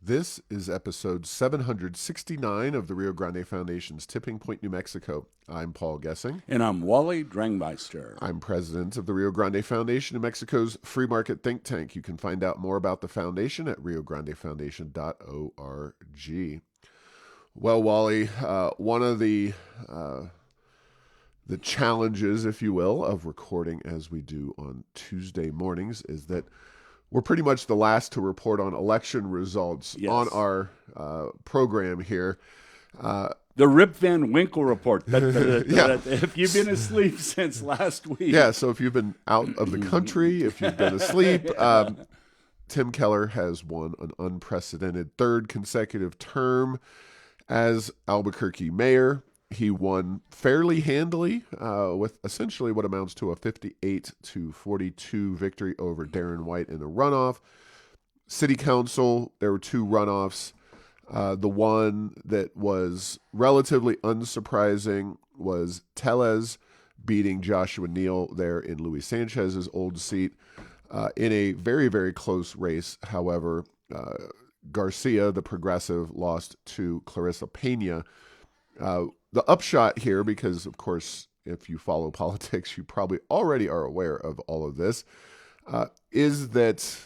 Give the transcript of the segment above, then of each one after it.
This is episode 769 of the Rio Grande Foundation's Tipping Point, New Mexico. I'm Paul Gessing. And I'm Wally Drangmeister. I'm president of the Rio Grande Foundation, New Mexico's free market think tank. You can find out more about the foundation at riograndefoundation.org. Well, Wally, one of the challenges, if you will, of recording as we do on Tuesday mornings is that we're pretty much the last to report on election results on our program here. The Rip Van Winkle report. If you've been asleep since last week. Yeah, so if you've been out of the country, if you've been asleep, Tim Keller has won an unprecedented third consecutive term as Albuquerque mayor. He won fairly handily with essentially what amounts to a 58-42 victory over Darren White in a runoff. City Council, there were two runoffs. The one that was relatively unsurprising was Tellez beating Joshua Neal there in Luis Sanchez's old seat in a very, very close race. However, Garcia, the progressive, lost to Clarissa Pena. The upshot here, because, of course, if you follow politics, you probably already are aware of all of this, is that,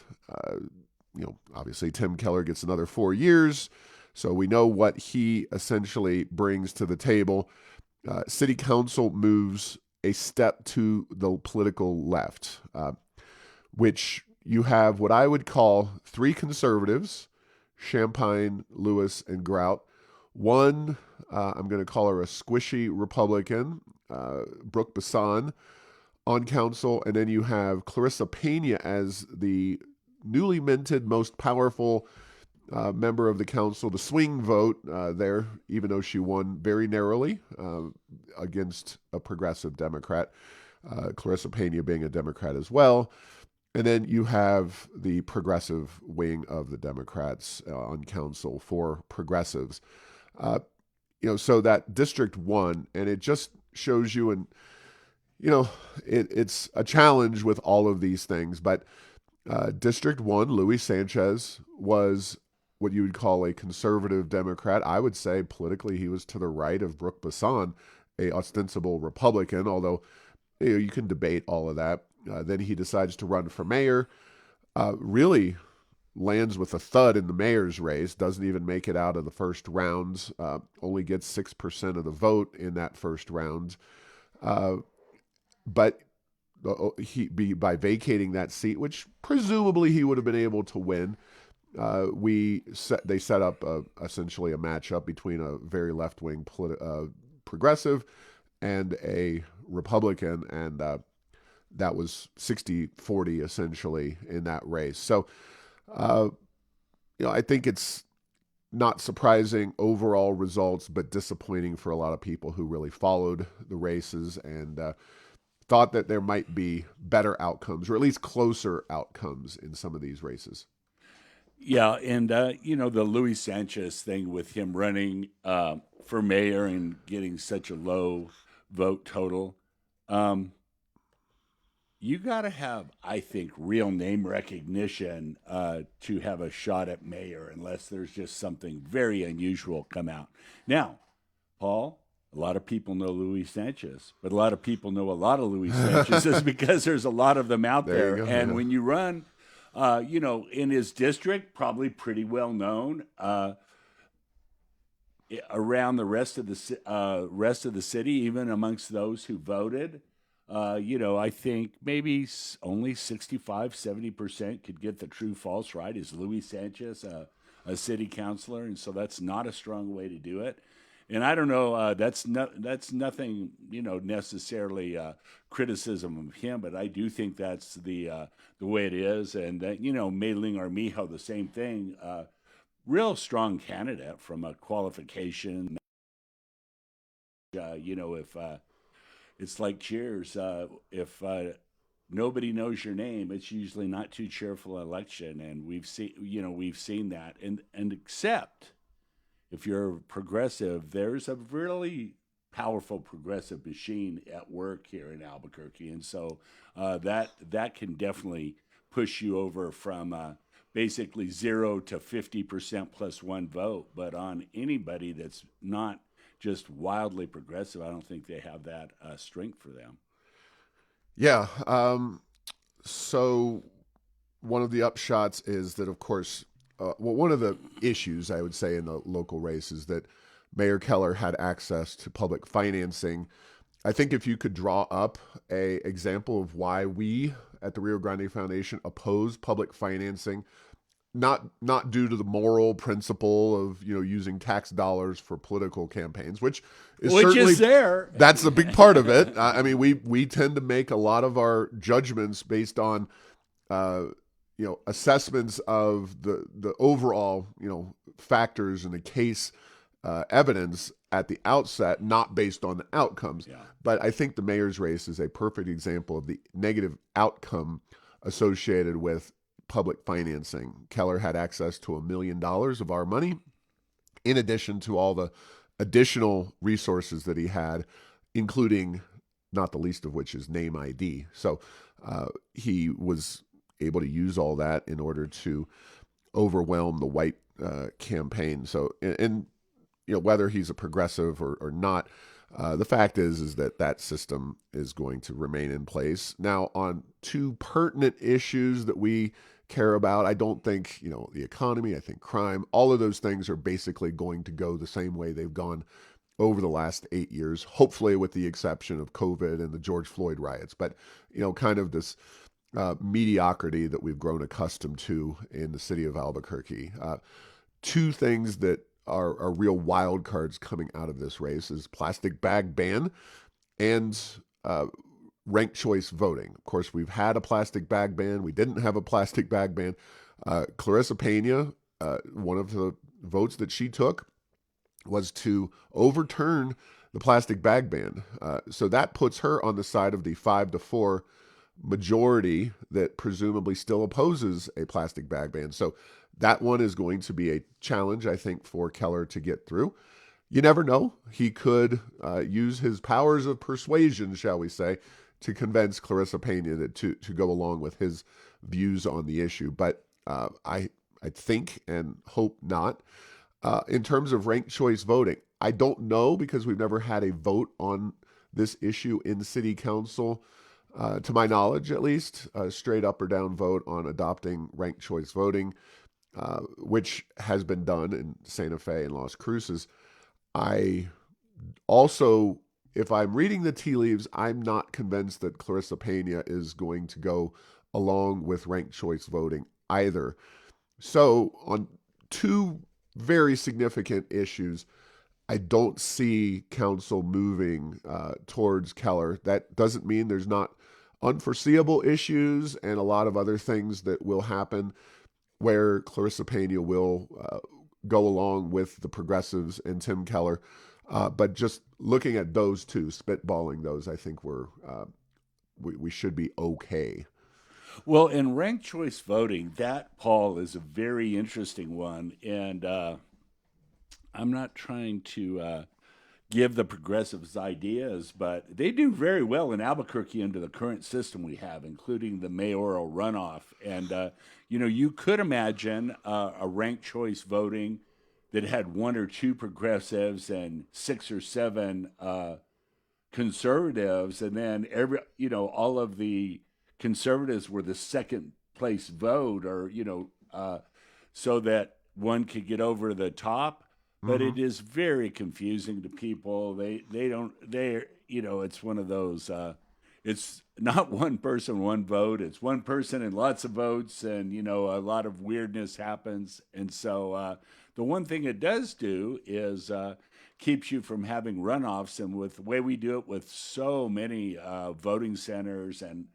obviously Tim Keller gets another 4 years, so we know what he essentially brings to the table. City Council moves a step to the political left, which you have what I would call three conservatives, Champagne, Lewis, and Grout. One, I'm going to call her a squishy Republican, Brooke Bassan, on council. And then you have Clarissa Pena as the newly minted, most powerful member of the council, the swing vote there, even though she won very narrowly against a progressive Democrat, Clarissa Pena being a Democrat as well. And then you have the progressive wing of the Democrats on council for progressives. So that District 1, and it just shows you, and, it's a challenge with all of these things, but District 1, Luis Sanchez was what you would call a conservative Democrat. I would say politically he was to the right of Brooke Bassan, a ostensible Republican, although you can debate all of that. Then he decides to run for mayor, really lands with a thud in the mayor's race, doesn't even make it out of the first rounds, only gets 6% of the vote in that first round. But by vacating that seat, which presumably he would have been able to win, they set up essentially a matchup between a very left-wing progressive and a Republican, and that was 60-40 essentially in that race. So I think it's not surprising overall results, but disappointing for a lot of people who really followed the races and thought that there might be better outcomes, or at least closer outcomes in some of these races. Yeah, and, the Luis Sanchez thing with him running for mayor and getting such a low vote total, you got to have, I think, real name recognition to have a shot at mayor, unless there's just something very unusual come out. Now, Paul, a lot of people know Luis Sanchez, but a lot of people know a lot of Luis Sanchez's because there's a lot of them out there. And when you run, in his district, probably pretty well known. Around the rest of the city, even amongst those who voted. I think maybe only 65-70% could get the true false right. Is Luis Sanchez a city councilor? And so that's not a strong way to do it. And I don't know, that's nothing, necessarily criticism of him, but I do think that's the way it is. And that, Mayling Armijo, the same thing, real strong candidate from a qualification. If it's like Cheers. If nobody knows your name, it's usually not too cheerful election, and we've seen that. And except if you're progressive, there's a really powerful progressive machine at work here in Albuquerque, and so that can definitely push you over from basically 0 to 50% plus one vote. But on anybody that's not just wildly progressive, I don't think they have that strength for them. Yeah. So one of the upshots is that, of course, one of the issues I would say in the local race is that Mayor Keller had access to public financing. I think if you could draw up a example of why we at the Rio Grande Foundation oppose public financing, not due to the moral principle of using tax dollars for political campaigns, which certainly is there. That's a big part of it. I mean, we tend to make a lot of our judgments based on assessments of the overall factors in the case evidence at the outset, not based on the outcomes. Yeah. But I think the mayor's race is a perfect example of the negative outcome associated with public financing. Keller had access to $1 million of our money, in addition to all the additional resources that he had, including, not the least of which is name ID. So he was able to use all that in order to overwhelm the white campaign. So, and whether he's a progressive or not, the fact is that system is going to remain in place. Now, on two pertinent issues that we care about, I don't think, the economy, I think crime, all of those things are basically going to go the same way they've gone over the last 8 years, hopefully with the exception of COVID and the George Floyd riots. But, kind of this mediocrity that we've grown accustomed to in the city of Albuquerque. Two things that are real wild cards coming out of this race is plastic bag ban and ranked choice voting. Of course, we've had a plastic bag ban. We didn't have a plastic bag ban. Clarissa Pena, one of the votes that she took was to overturn the plastic bag ban. So that puts her on the side of the 5-4 majority that presumably still opposes a plastic bag ban. So that one is going to be a challenge, I think, for Keller to get through. You never know. He could use his powers of persuasion, shall we say, to convince Clarissa Pena to go along with his views on the issue. But I think and hope not. In terms of ranked choice voting, I don't know because we've never had a vote on this issue in city council. To my knowledge, at least, a straight up or down vote on adopting ranked choice voting, which has been done in Santa Fe and Las Cruces. I also, if I'm reading the tea leaves, I'm not convinced that Clarissa Pena is going to go along with ranked choice voting either. So on two very significant issues, I don't see council moving towards Keller. That doesn't mean there's not unforeseeable issues and a lot of other things that will happen where Clarissa Pena will go along with the progressives and Tim Keller. But just looking at those two, spitballing those, I think we should be okay. Well, in ranked choice voting, that, Paul, is a very interesting one. And I'm not trying to give the progressives ideas, but they do very well in Albuquerque under the current system we have, including the mayoral runoff. And, you could imagine a ranked choice voting that had 1 or 2 progressives and 6 or 7 conservatives, and then all of the conservatives were the second place vote, or so that one could get over the top. But it is very confusing to people. It's one of those. It's not one person, one vote. It's one person and lots of votes, and a lot of weirdness happens. And so the one thing it does do is keeps you from having runoffs. And with the way we do it with so many voting centers, and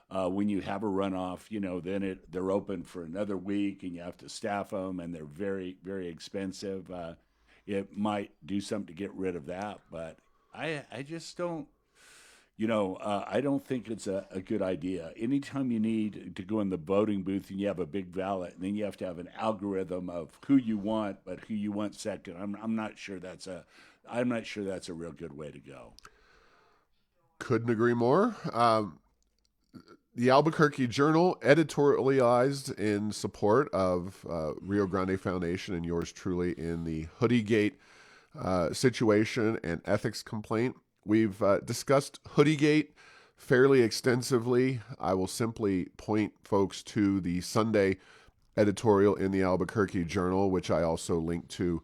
when you have a runoff, then they're open for another week, and you have to staff them, and they're very, very expensive. It might do something to get rid of that, but I just don't. I don't think it's a good idea. Anytime you need to go in the voting booth and you have a big ballot, and then you have to have an algorithm of who you want, but who you want second. I'm not sure that's a real good way to go. Couldn't agree more. The Albuquerque Journal editorialized in support of Rio Grande Foundation and yours truly in the hoodie-gate situation and ethics complaint. We've discussed hoodie-gate fairly extensively. I will simply point folks to the Sunday editorial in the Albuquerque Journal, which I also link to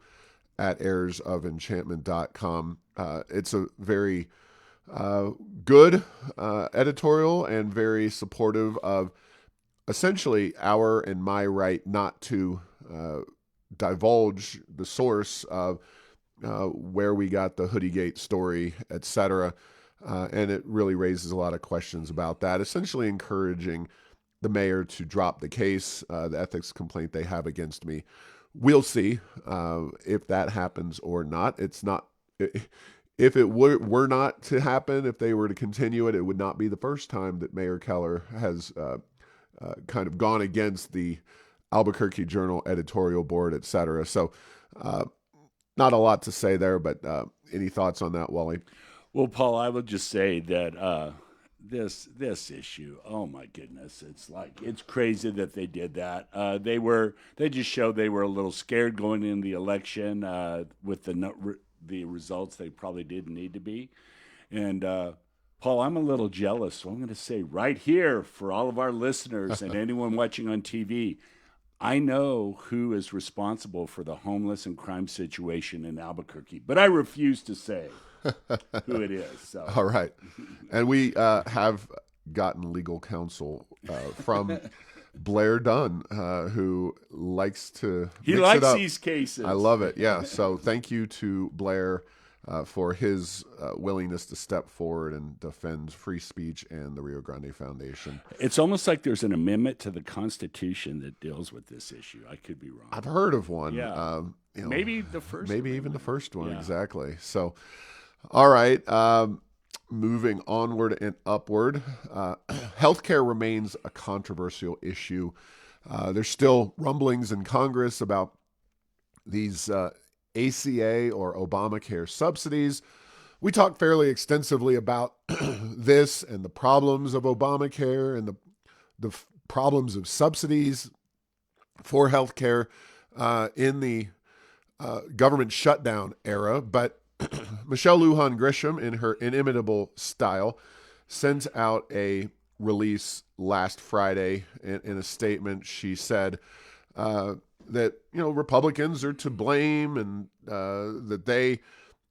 at heirsofenchantment.com. It's a very good editorial and very supportive of essentially our and my right not to divulge the source of where we got the hoodie-gate story, etc. And it really raises a lot of questions about that, essentially encouraging the mayor to drop the case, the ethics complaint they have against me. We'll see if that happens or not. It's not. If it were not to happen, if they were to continue it, it would not be the first time that Mayor Keller has kind of gone against the Albuquerque Journal editorial board, et cetera. So not a lot to say there, but any thoughts on that, Wally? Well, Paul, I would just say that this issue, oh my goodness, it's crazy that they did that. They just showed they were a little scared going into the election with the results they probably didn't need to be. And Paul, I'm a little jealous, so I'm going to say right here for all of our listeners and anyone watching on TV, I know who is responsible for the homeless and crime situation in Albuquerque, but I refuse to say who it is. So. All right. And we have gotten legal counsel from Blair Dunn, who likes to mix it up. These cases. I love it. Yeah. So thank you to Blair for his willingness to step forward and defend free speech and the Rio Grande Foundation. It's almost like there's an amendment to the Constitution that deals with this issue. I could be wrong. I've heard of one. Yeah. Maybe the first. Maybe even the first one. Yeah. Exactly. So, all right. Moving onward and upward, healthcare remains a controversial issue. There's still rumblings in Congress about these ACA or Obamacare subsidies. We talked fairly extensively about this and the problems of Obamacare and the problems of subsidies for healthcare in the government shutdown era, but Michelle Lujan Grisham, in her inimitable style, sent out a release last Friday. In a statement, she said that Republicans are to blame and that they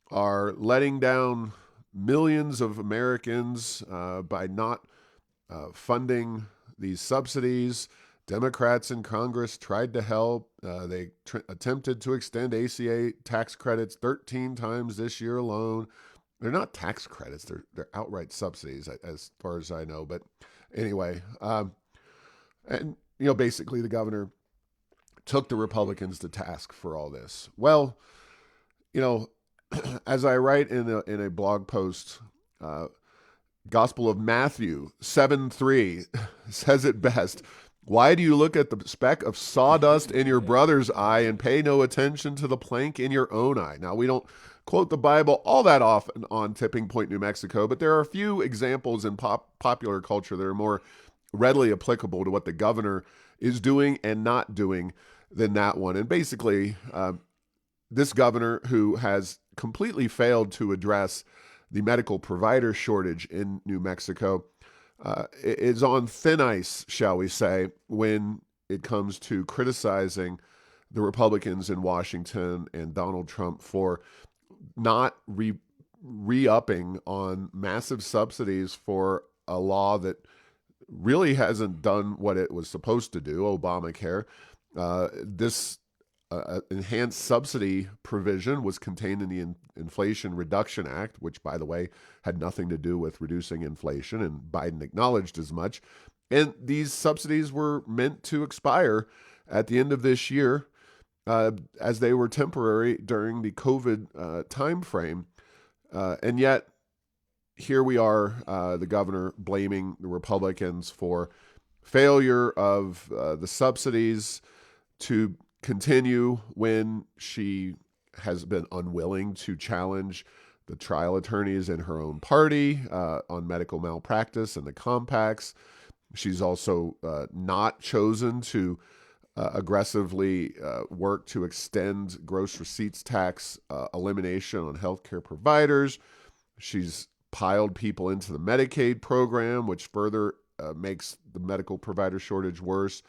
are letting down millions of Americans by not funding these subsidies. Democrats in Congress tried to help. They attempted to extend ACA tax credits 13 times this year alone. They're not tax credits. They're outright subsidies, as far as I know. But anyway, and basically the governor took the Republicans to task for all this. Well, as I write in a blog post, Gospel of Matthew 7:3 says it best. Why do you look at the speck of sawdust in your brother's eye and pay no attention to the plank in your own eye? Now, we don't quote the Bible all that often on Tipping Point, New Mexico, but there are a few examples in popular culture that are more readily applicable to what the governor is doing and not doing than that one. And basically, this governor, who has completely failed to address the medical provider shortage in New Mexico, is on thin ice, shall we say, when it comes to criticizing the Republicans in Washington and Donald Trump for not re-upping on massive subsidies for a law that really hasn't done what it was supposed to do, Obamacare. This enhanced subsidy provision was contained in the Inflation Reduction Act, which, by the way, had nothing to do with reducing inflation, and Biden acknowledged as much. And these subsidies were meant to expire at the end of this year, as they were temporary during the COVID time frame. And yet, here we are, the governor blaming the Republicans for failure of the subsidies to continue when she has been unwilling to challenge the trial attorneys in her own party on medical malpractice and the compacts. She's also not chosen to aggressively work to extend gross receipts tax elimination on healthcare providers. She's piled people into the Medicaid program, which further makes the medical provider shortage worse.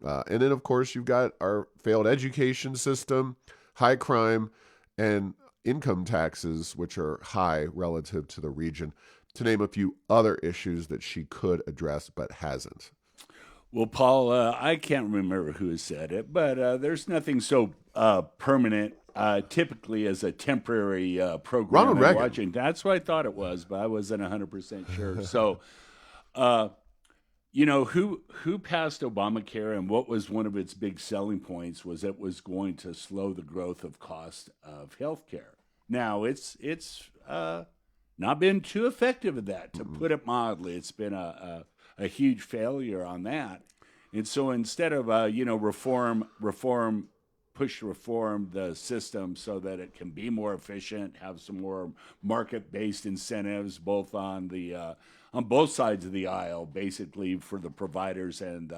And then, of course, you've got our failed education system, high crime, and income taxes, which are high relative to the region, to name a few other issues that she could address but hasn't. Well, Paul, I can't remember who said it, but there's nothing so permanent, typically, as a temporary program. Ronald in Reagan. Washington. That's what I thought it was, but I wasn't 100% sure. So, who passed Obamacare, and what was one of its big selling points was it was going to slow the growth of cost of healthcare. Now, it's not been too effective at that, to put it mildly. It's been a huge failure on that. And so instead of, push reform the system so that it can be more efficient, have some more market-based incentives, both on both sides of the aisle, basically for the providers and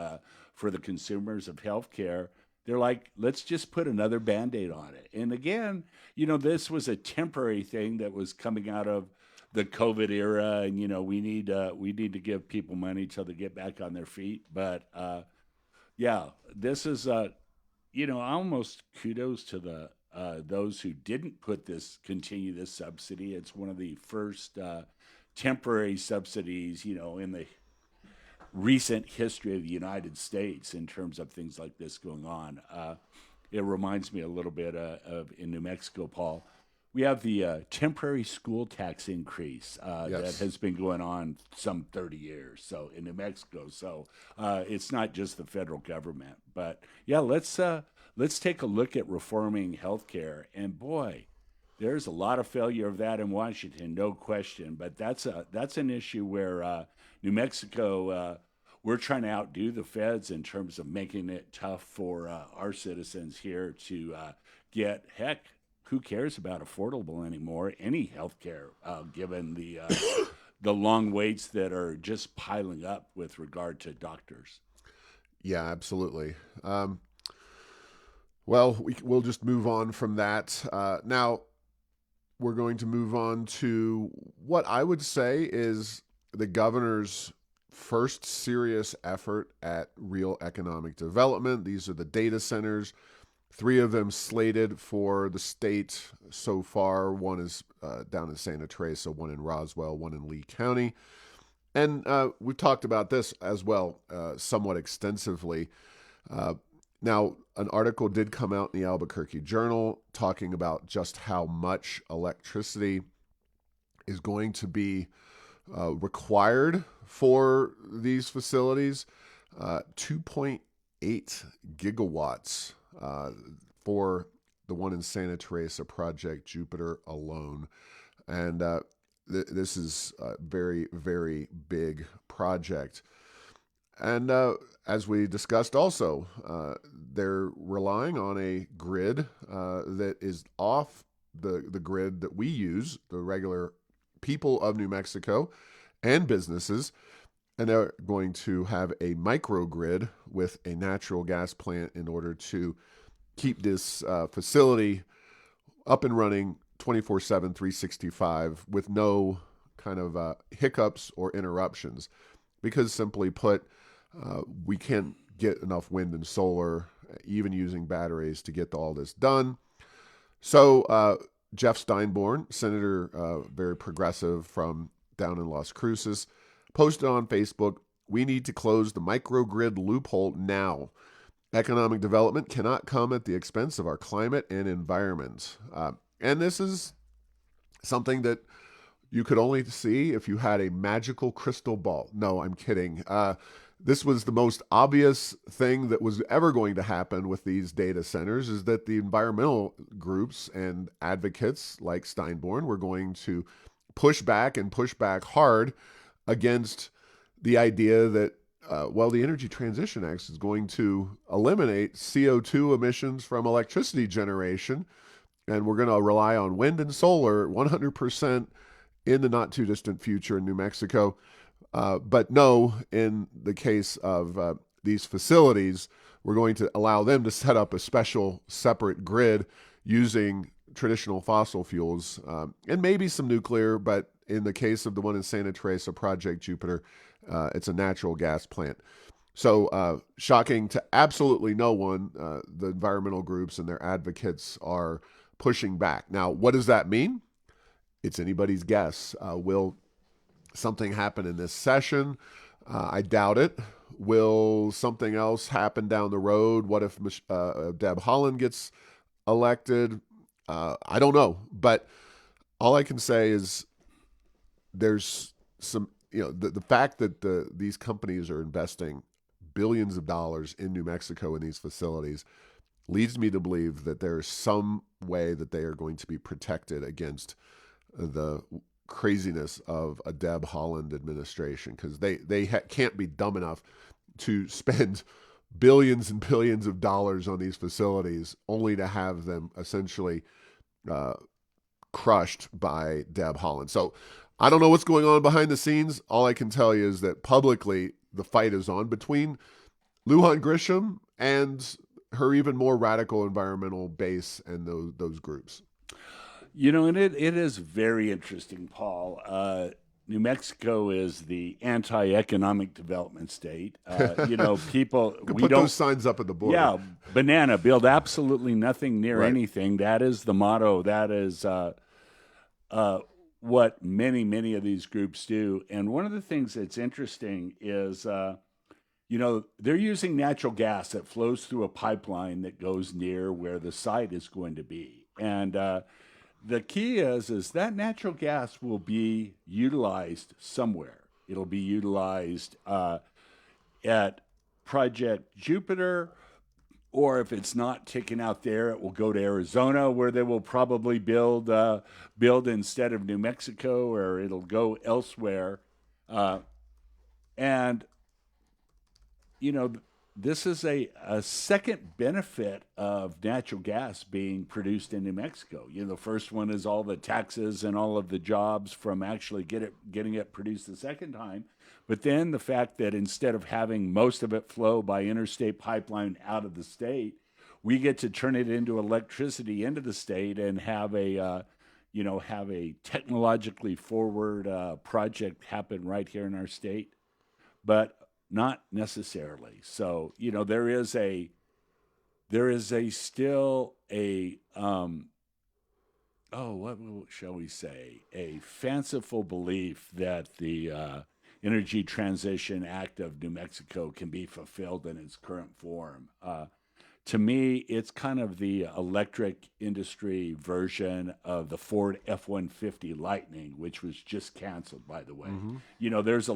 for the consumers of healthcare, they're like, let's just put another Band-Aid on it. And again, this was a temporary thing that was coming out of the COVID era, and we need to give people money till they get back on their feet. But this is almost kudos to the those who didn't continue this subsidy. It's one of the first temporary subsidies, in the recent history of the United States in terms of things like this going on. It reminds me a little bit of in New Mexico, Paul. We have the temporary school tax increase that has been going on some 30 years. So in New Mexico, it's not just the federal government, but let's take a look at reforming healthcare. And boy, there's a lot of failure of that in Washington, no question. But that's an issue where New Mexico, we're trying to outdo the feds in terms of making it tough for our citizens here to get heck. Who cares about affordable anymore? Any health care, given the long waits that are just piling up with regard to doctors. Yeah, absolutely. We'll just move on from that. Now, we're going to move on to what I would say is the governor's first serious effort at real economic development. These are the data centers. 3 of them slated for the state so far. One is down in Santa Teresa, one in Roswell, one in Lee County. And we've talked about this as well somewhat extensively. Now, an article did come out in the Albuquerque Journal talking about just how much electricity is going to be required for these facilities. 2.8 gigawatts for the one in Santa Teresa, Project Jupiter alone. And this is a very, very big project. And as we discussed also, they're relying on a grid that is off the grid that we use, the regular people of New Mexico and businesses. And they're going to have a microgrid with a natural gas plant in order to keep this facility up and running 24/7, 365 with no kind of hiccups or interruptions. Because simply put, we can't get enough wind and solar, even using batteries, to get all this done. So Jeff Steinborn, Senator, very progressive from down in Las Cruces, posted on Facebook, "We need to close the microgrid loophole now. Economic development cannot come at the expense of our climate and environment." And this is something that you could only see if you had a magical crystal ball. No, I'm kidding. This was the most obvious thing that was ever going to happen with these data centers, is that the environmental groups and advocates like Steinborn were going to push back and push back hard against the idea that, the Energy Transition Act is going to eliminate CO2 emissions from electricity generation, and we're going to rely on wind and solar 100% in the not too distant future in New Mexico. But no, in the case of these facilities, we're going to allow them to set up a special separate grid using traditional fossil fuels and maybe some nuclear, but in the case of the one in Santa Teresa, Project Jupiter, it's a natural gas plant. So shocking to absolutely no one, the environmental groups and their advocates are pushing back. Now, what does that mean? It's anybody's guess. Will something happen in this session? I doubt it. Will something else happen down the road? What if Deb Haaland gets elected? I don't know. But all I can say is there's some, the fact that these companies are investing billions of dollars in New Mexico in these facilities leads me to believe that there is some way that they are going to be protected against the craziness of a Deb Haaland administration, because they can't be dumb enough to spend billions and billions of dollars on these facilities only to have them essentially crushed by Deb Haaland. So I don't know what's going on behind the scenes. All I can tell you is that publicly the fight is on between Lujan Grisham and her even more radical environmental base and those groups. And it is very interesting, Paul. New Mexico is the anti-economic development state. People we put those signs up at the border. Yeah, banana, build absolutely nothing near Right. anything. That is the motto. That is what many of these groups do. And one of the things that's interesting is, they're using natural gas that flows through a pipeline that goes near where the site is going to be. And the key is that natural gas will be utilized somewhere. It'll be utilized at Project Jupiter, or if it's not taken out there, it will go to Arizona, where they will probably build instead of New Mexico, or it'll go elsewhere. And this is a second benefit of natural gas being produced in New Mexico. The first one is all the taxes and all of the jobs from actually getting it produced the second time. But then the fact that instead of having most of it flow by interstate pipeline out of the state, we get to turn it into electricity into the state and have a technologically forward project happen right here in our state. But not necessarily. So, there is still a what shall we say? A fanciful belief that the Energy Transition Act of New Mexico can be fulfilled in its current form. To me, it's kind of the electric industry version of the Ford F-150 Lightning, which was just canceled, by the way. Mm-hmm. There's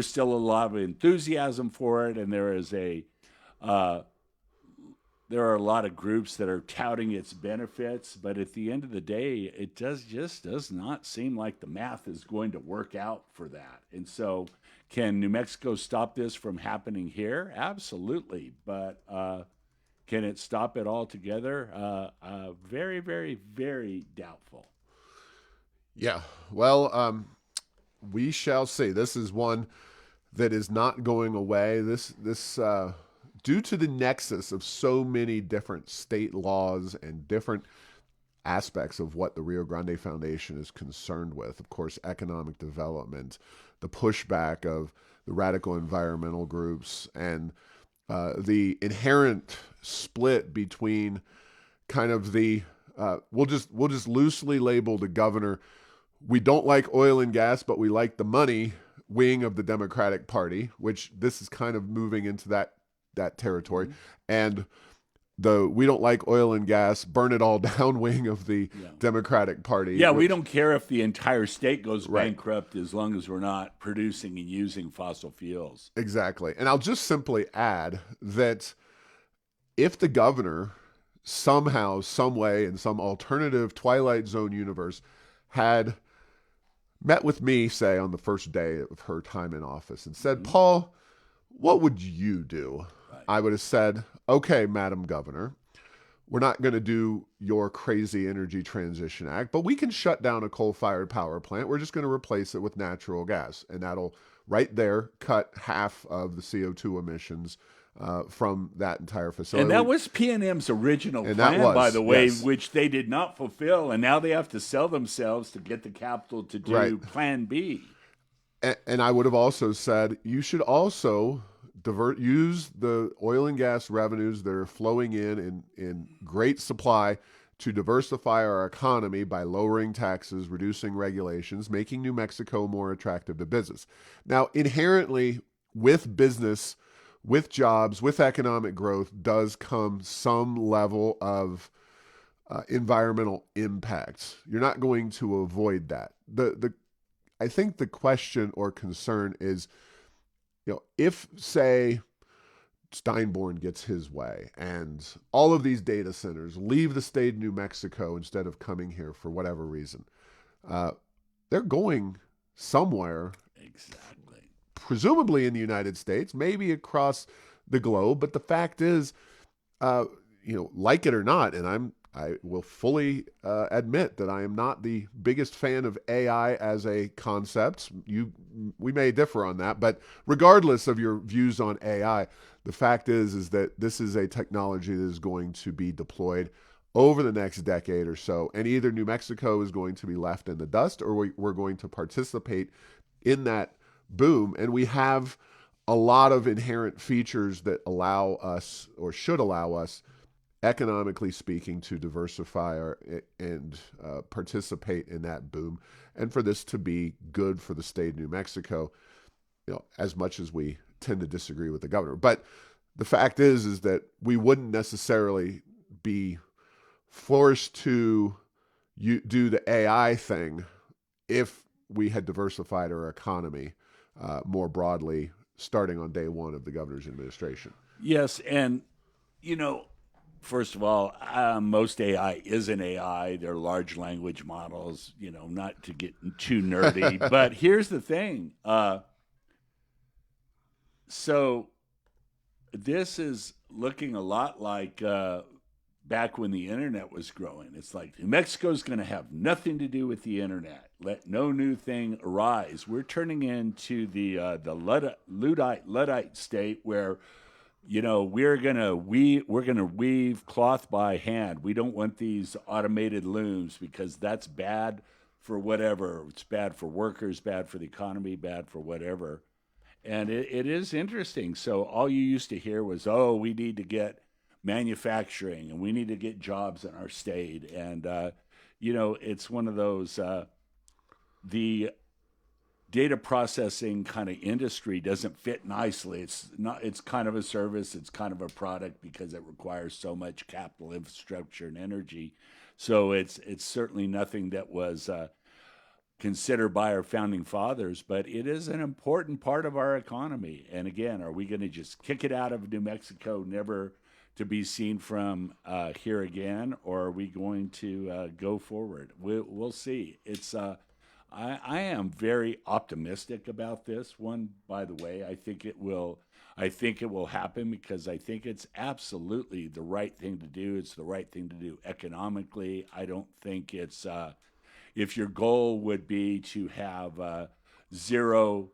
still a lot of enthusiasm for it, and there are a lot of groups that are touting its benefits. But at the end of the day, it does not seem like the math is going to work out for that. And so, can New Mexico stop this from happening here? Absolutely. But can it stop it altogether? Very, very, very doubtful. Yeah. Well, we shall see. This is one that is not going away. This due to the nexus of so many different state laws and different aspects of what the Rio Grande Foundation is concerned with. Of course, economic development, the pushback of the radical environmental groups, and the inherent split between kind of the we'll just loosely label the governor, we don't like oil and gas, but we like the money wing of the Democratic Party, which this is kind of moving into that territory, mm-hmm. and the we don't like oil and gas, burn it all down wing of the Democratic Party. Yeah, we don't care if the entire state goes bankrupt as long as we're not producing and using fossil fuels. Exactly. And I'll just simply add that if the governor somehow, some way, in some alternative Twilight Zone universe had met with me, say, on the first day of her time in office and said, mm-hmm. Paul, what would you do? Right. I would have said, okay, Madam Governor, we're not going to do your crazy energy transition act, but we can shut down a coal-fired power plant. We're just going to replace it with natural gas, and that'll right there cut half of the CO2 emissions from that entire facility. And that was PNM's original And plan, that was, by the way, yes. which they did not fulfill, and now they have to sell themselves to get the capital to do Right. Plan B. And I would have also said you should also use the oil and gas revenues that are flowing in great supply to diversify our economy by lowering taxes, reducing regulations, making New Mexico more attractive to business. Now, inherently, with business, with jobs, with economic growth, does come some level of environmental impacts. You're not going to avoid that. I think the question or concern is, if, say, Steinborn gets his way and all of these data centers leave the state of New Mexico instead of coming here for whatever reason, they're going somewhere. Exactly. Presumably in the United States, maybe across the globe. But the fact is, like it or not, and I will fully admit that I am not the biggest fan of AI as a concept. We may differ on that, but regardless of your views on AI, the fact is that this is a technology that is going to be deployed over the next decade or so, and either New Mexico is going to be left in the dust, or we're going to participate in that boom. And we have a lot of inherent features that allow us, or should allow us, economically speaking, to diversify and participate in that boom, and for this to be good for the state of New Mexico, as much as we tend to disagree with the governor. But the fact is that we wouldn't necessarily be forced to do the AI thing if we had diversified our economy more broadly, starting on day one of the governor's administration. Yes, and first of all, most AI isn't AI. They're large language models, not to get too nerdy. But here's the thing. So this is looking a lot like back when the internet was growing. It's like New Mexico's going to have nothing to do with the internet. Let no new thing arise. We're turning into the Luddite state where we're gonna weave cloth by hand. We don't want these automated looms because that's bad for whatever. It's bad for workers, bad for the economy, bad for whatever. And it is interesting. So all you used to hear was, oh, we need to get manufacturing and we need to get jobs in our state. And, it's one of those, the data processing kind of industry doesn't fit nicely. It's kind of a service. It's kind of a product because it requires so much capital infrastructure and energy. So it's certainly nothing that was considered by our founding fathers, but it is an important part of our economy. And again, are we going to just kick it out of New Mexico, never to be seen from here again, or are we going to go forward? We'll see. It's I am very optimistic about this one, by the way. I think it will happen because I think it's absolutely the right thing to do. It's the right thing to do economically. I don't think it's if your goal would be to have zero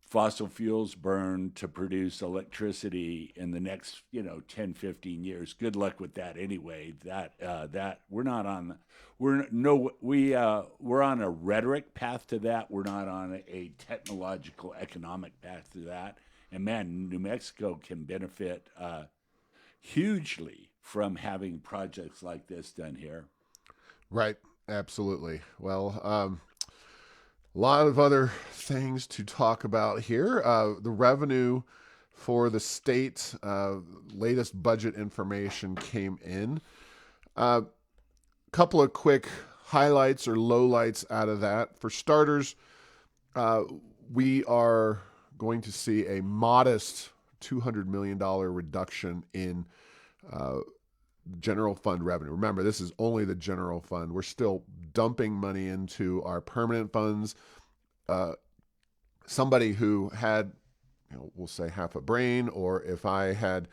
fossil fuels burned to produce electricity in the next 10, 15 years, good luck with that anyway. That we're not on we're on a rhetoric path to that. We're not on a technological economic path to that. And man, New Mexico can benefit hugely from having projects like this done here. Right. Absolutely. Well, a lot of other things to talk about here. The revenue for the state, latest budget information came in. Couple of quick highlights or lowlights out of that. For starters, we are going to see a modest $200 million reduction in general fund revenue. Remember, this is only the general fund. We're still dumping money into our permanent funds. Somebody who had, we'll say half a brain, or if I had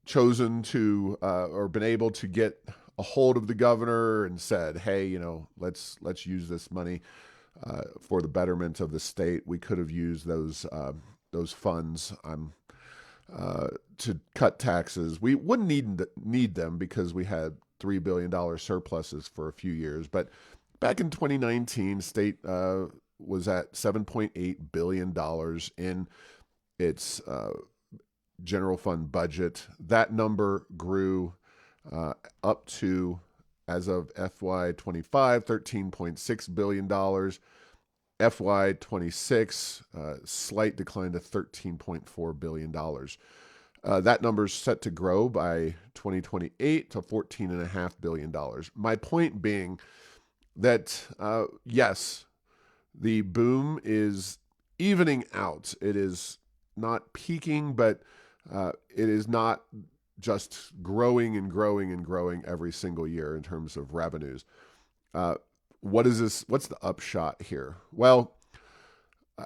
chosen to or been able to get a hold of the governor and said, "Hey, let's use this money for the betterment of the state. We could have used those funds to cut taxes. We wouldn't need them because we had $3 billion surpluses for a few years. But back in 2019, state was at $7.8 billion in its general fund budget. That number grew up to, as of FY25, $13.6 billion. FY26, slight decline to $13.4 billion. That number is set to grow by 2028 to $14.5 billion. My point being that, yes, the boom is evening out. It is not peaking, but it is not just growing and growing and growing every single year in terms of revenues. What is this? What's the upshot here? Well,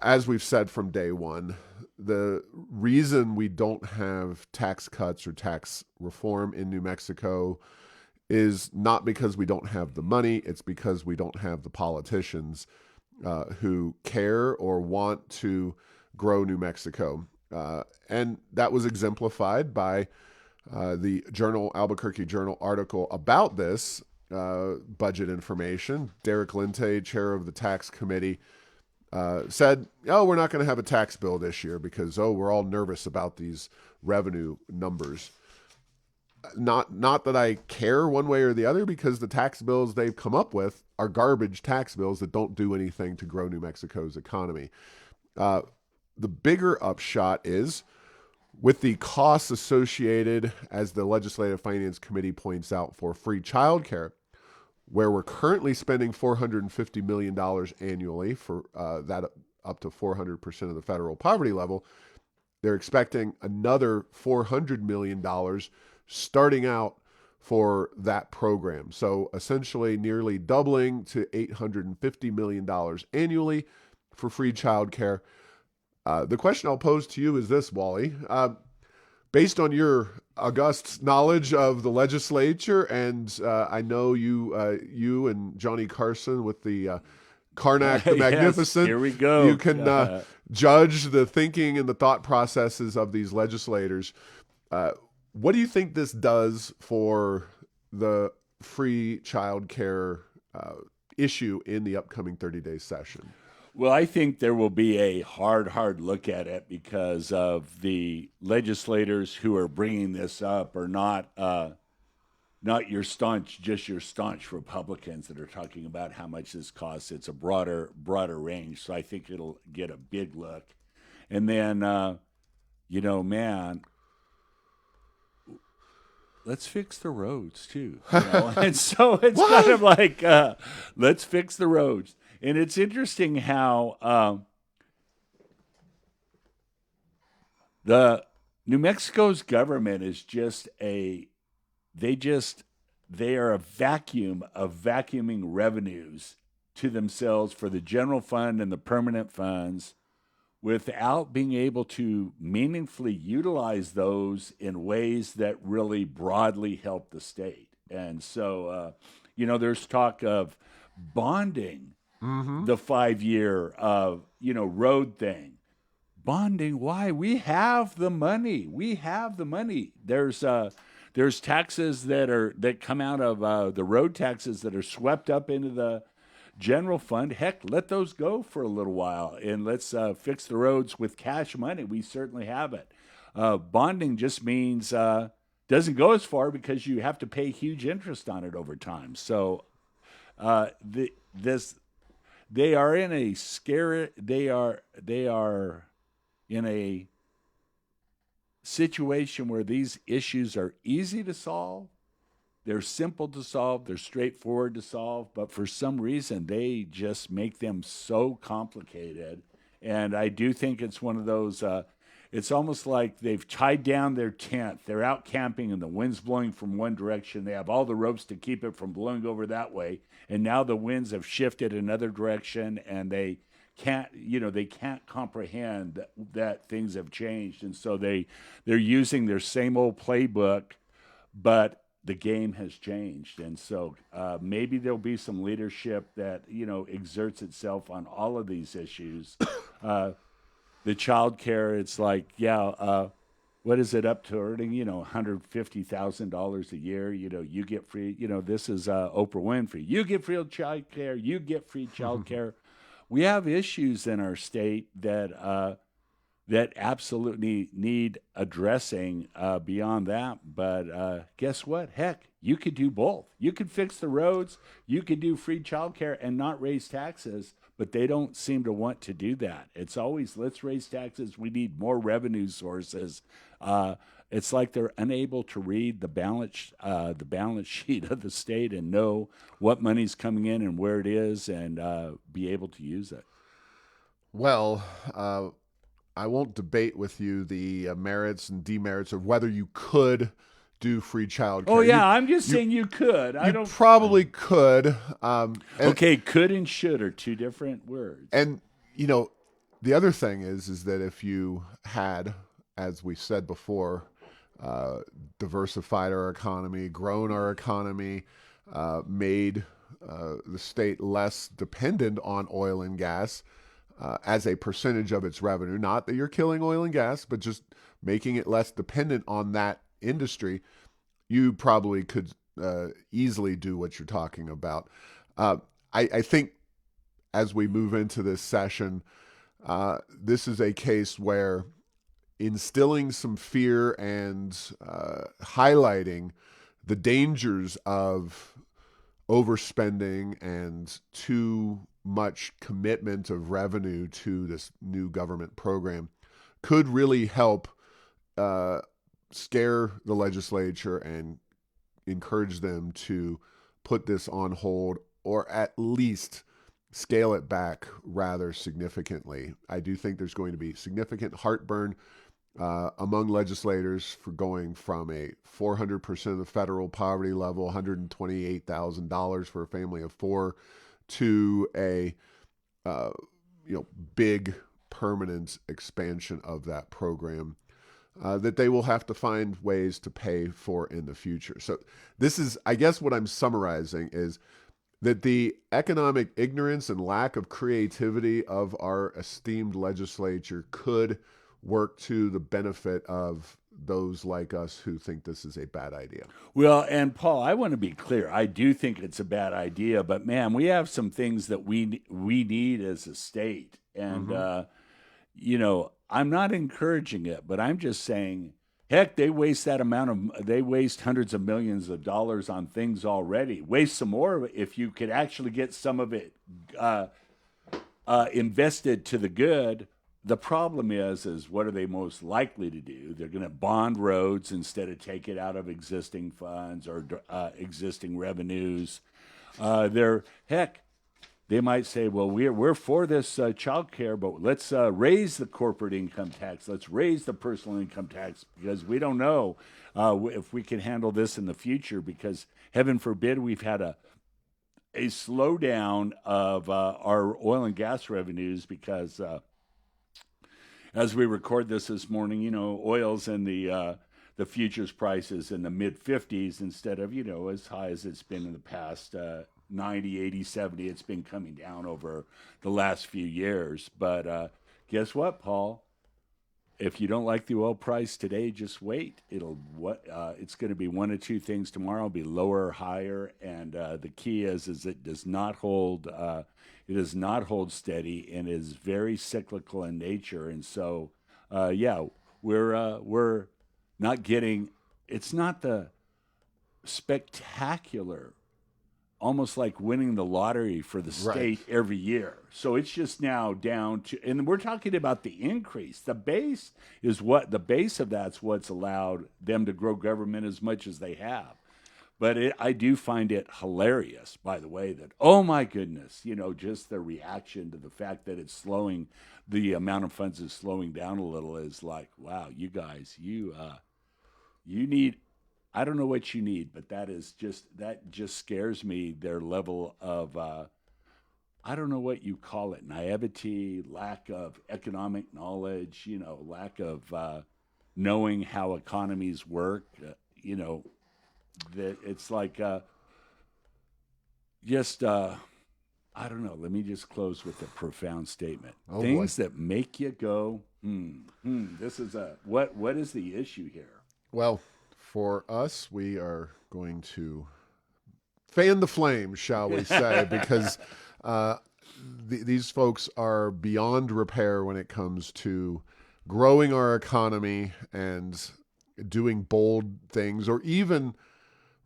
as we've said from day one, the reason we don't have tax cuts or tax reform in New Mexico is not because we don't have the money. It's because we don't have the politicians who care or want to grow New Mexico. And that was exemplified by the Albuquerque Journal article about this budget information. Derek Lente, chair of the tax committee, said, we're not going to have a tax bill this year because, we're all nervous about these revenue numbers. Not that I care one way or the other, because the tax bills they've come up with are garbage tax bills that don't do anything to grow New Mexico's economy. The bigger upshot is, with the costs associated, as the Legislative Finance Committee points out, for free childcare, where we're currently spending $450 million annually for that up to 400% of the federal poverty level, they're expecting another $400 million starting out for that program. So essentially nearly doubling to $850 million annually for free childcare. The question I'll pose to you is this, Wally. Based on your august knowledge of the legislature, and I know you and Johnny Carson with the Karnak the Magnificent, here we go. You can judge the thinking and the thought processes of these legislators. What do you think this does for the free childcare issue in the upcoming 30-day session? Well, I think there will be a hard look at it because of the legislators who are bringing this up are not your staunch Republicans that are talking about how much this costs. It's a broader range. So I think it'll get a big look. And then, man, let's fix the roads too. And so it's kind of like, let's fix the roads. And it's interesting how the New Mexico's government is they are a vacuum of vacuuming revenues to themselves for the general fund and the permanent funds without being able to meaningfully utilize those in ways that really broadly help the state. And so, there's talk of bonding the 5-year, road thing. Bonding, why? We have the money. There's taxes that come out of the road taxes that are swept up into the general fund. Heck, let those go for a little while, and let's fix the roads with cash money. We certainly have it. Bonding just means doesn't go as far because you have to pay huge interest on it over time. So they are in a situation where these issues are easy to solve. They're simple to solve. They're straightforward to solve. But for some reason, they just make them so complicated. And I do think it's one of those, it's almost like they've tied down their tent. They're out camping and the wind's blowing from one direction. They have all the ropes to keep it from blowing over that way. And now the winds have shifted another direction and they they can't comprehend that things have changed, and so they're using their same old playbook, but the game has changed, and so maybe there'll be some leadership that exerts itself on all of these issues. The child care, it's like, what is it up to earning? $150,000 a year. You get free. This is Oprah Winfrey. You get free child care. You get free child care. We have issues in our state that absolutely need addressing beyond that. But guess what? Heck, you could do both. You could fix the roads. You could do free child care and not raise taxes. But they don't seem to want to do that. It's always, let's raise taxes. We need more revenue sources. It's like they're unable to read the balance sheet of the state and know what money's coming in and where it is, and be able to use it. Well, I won't debate with you the merits and demerits of whether you could do free child care. Oh, yeah, I'm just saying you could. I don't probably could. Okay, could and should are two different words. And, the other thing is that if you had, as we said before, diversified our economy, grown our economy, made the state less dependent on oil and gas as a percentage of its revenue, not that you're killing oil and gas, but just making it less dependent on that industry, you probably could easily do what you're talking about. I think as we move into this session, this is a case where instilling some fear and highlighting the dangers of overspending and too much commitment of revenue to this new government program could really help scare the legislature and encourage them to put this on hold, or at least scale it back rather significantly. I do think there's going to be significant heartburn among legislators for going from a 400% of the federal poverty level, $128,000 for a family of four, to a big permanent expansion of that program that they will have to find ways to pay for in the future. So this is, I guess what I'm summarizing is that the economic ignorance and lack of creativity of our esteemed legislature could work to the benefit of those like us who think this is a bad idea. Well, and Paul, I want to be clear. I do think it's a bad idea, but man, we have some things that we need as a state. And, I'm not encouraging it, but I'm just saying, heck, they waste hundreds of millions of dollars on things already. Waste some more if you could actually get some of it invested to the good. The problem is what are they most likely to do? They're going to bond roads instead of take it out of existing funds or existing revenues. They might say, well, we're for this child care, but let's raise the corporate income tax. Let's raise the personal income tax because we don't know if we can handle this in the future, because heaven forbid we've had a slowdown of our oil and gas revenues because as we record this morning, oil's in the futures prices in the mid 50s instead of, as high as it's been in the past 90, 80, 70. It's been coming down over the last few years. But guess what, Paul? If you don't like the oil price today, just wait. It's going to be one of two things tomorrow. It'll be lower or higher. And the key is it does not hold. It does not hold steady and is very cyclical in nature. And so, we're not getting. It's not the spectacular, almost like winning the lottery for the state every year. So it's just now down to, and we're talking about the increase. The base of that's what's allowed them to grow government as much as they have. But I do find it hilarious, by the way, that, oh my goodness, just the reaction to the fact that it's slowing, the amount of funds is slowing down a little is like, wow, you guys, you need, I don't know what you need, but that just scares me, their level of, I don't know what you call it, naivety, lack of economic knowledge, lack of knowing how economies work, that it's like just I don't know. Let me just close with a profound statement. Oh, Things boy. that make you go, this is what is the issue here? Well, for us, we are going to fan the flames, shall we say, because these folks are beyond repair when it comes to growing our economy and doing bold things, or even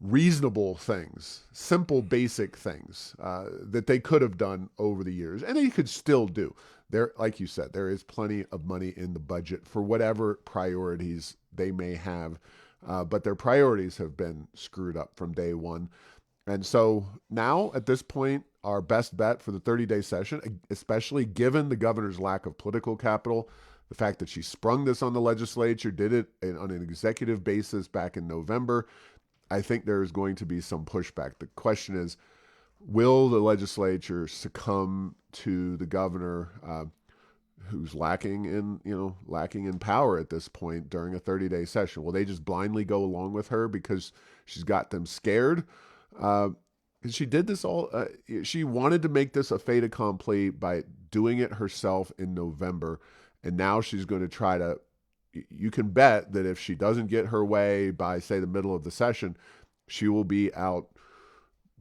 reasonable things, simple, basic things that they could have done over the years, and they could still do. There, like you said, there is plenty of money in the budget for whatever priorities they may have, but their priorities have been screwed up from day one. And so now, at this point, our best bet for the 30-day session, especially given the governor's lack of political capital, the fact that she sprung this on the legislature, did it on an executive basis back in November, I think there is going to be some pushback. The question is, will the legislature succumb to the governor, who's lacking in power at this point during a 30-day session? Will they just blindly go along with her because she's got them scared? She did this all. She wanted to make this a fait accompli by doing it herself in November, and now she's going to try to. You can bet that if she doesn't get her way by, say, the middle of the session, she will be out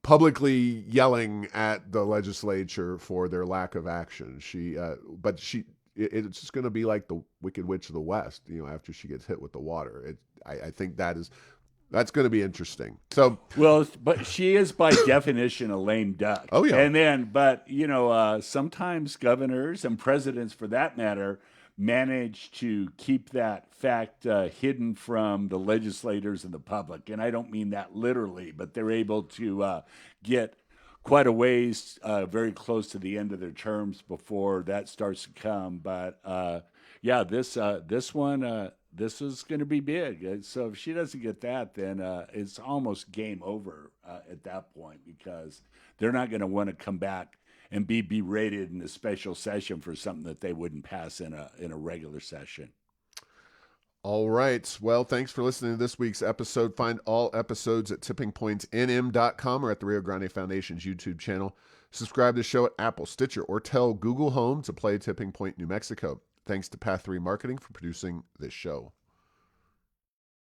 publicly yelling at the legislature for their lack of action. It's just going to be like the Wicked Witch of the West, after she gets hit with the water. I think that's going to be interesting. So, well, but she is by definition a lame duck. Oh, yeah. And then, but sometimes governors and presidents, for that matter, manage to keep that fact hidden from the legislators and the public. And I don't mean that literally, but they're able to get quite a ways very close to the end of their terms before that starts to come. But this one, this is going to be big. So if she doesn't get that, then it's almost game over at that point, because they're not going to want to come back and be berated in a special session for something that they wouldn't pass in a regular session. All right. Well, thanks for listening to this week's episode. Find all episodes at tippingpointsnm.com or at the Rio Grande Foundation's YouTube channel. Subscribe to the show at Apple, Stitcher, or tell Google Home to play Tipping Point New Mexico. Thanks to Path 3 Marketing for producing this show.